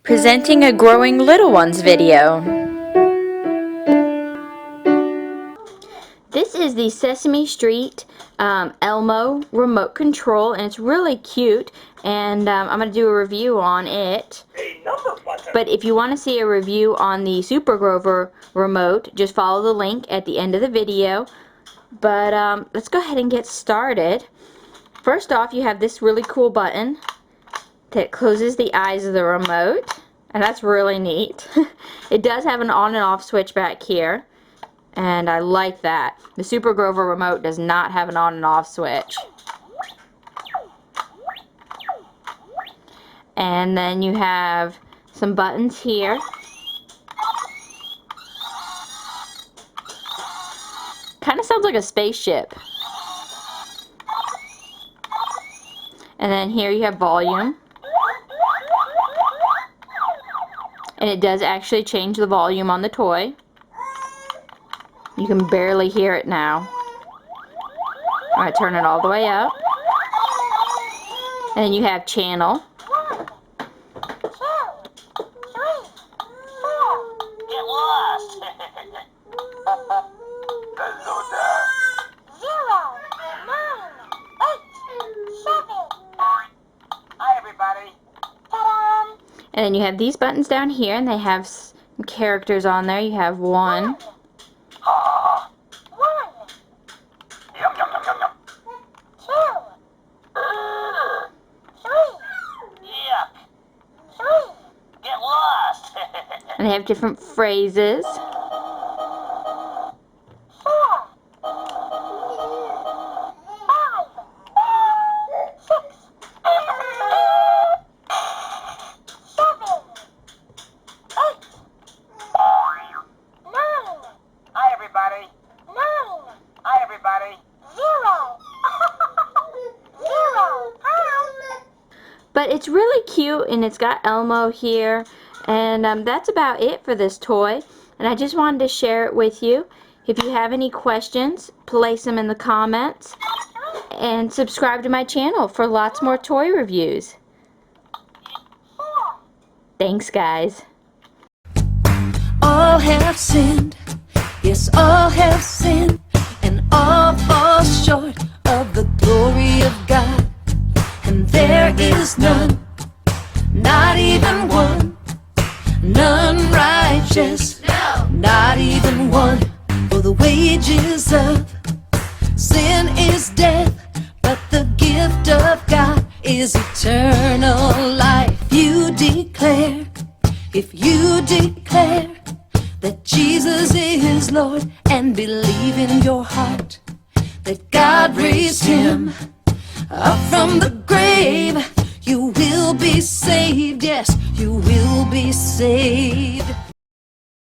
Presenting a Growing Little Ones video. This is the Sesame Street Elmo remote control, and it's really cute, and I'm going to do a review on it. But if you want to see a review on the Super Grover remote, just follow the link at the end of the video. But let's go ahead and get started. First off, you have this really cool button that closes the eyes of the remote, and that's really neat. It does have an on and off switch back here, and I like that. The Super Grover remote does not have an on and off switch. And then you have some buttons here. Kind of sounds like a spaceship. And then here you have volume. And it does actually change the volume on the toy. You can barely hear it now. I'm going to turn it all the way up. And then you have channel. Get lost! Hello there. 0, 9, 8, 7. Hi, everybody. Ta-da! And then you have these buttons down here, and they have some characters on there. You have 1. 1. Yum, yum, yum, yum, yum. 2. 3. Yuck. 3. Get lost. And they have different phrases. 4. 5. 6. 7. 8. 9. Hi, everybody. 9. Hi, everybody. 0. 0. Hi. But it's really cute, and it's got Elmo here. And that's about it for this toy. And I just wanted to share it with you. If you have any questions, place them in the comments. And subscribe to my channel for lots more toy reviews. Thanks, guys. All have sinned, yes, all have sinned, and all fall short of the glory of God. And there is none, not even one, none righteous, no, not even one. For the wages of sin is death, but the gift of God is eternal life. If you declare that Jesus is Lord, and believe in your heart that God raised him up from the grave, you will be saved. Yes, you will be saved.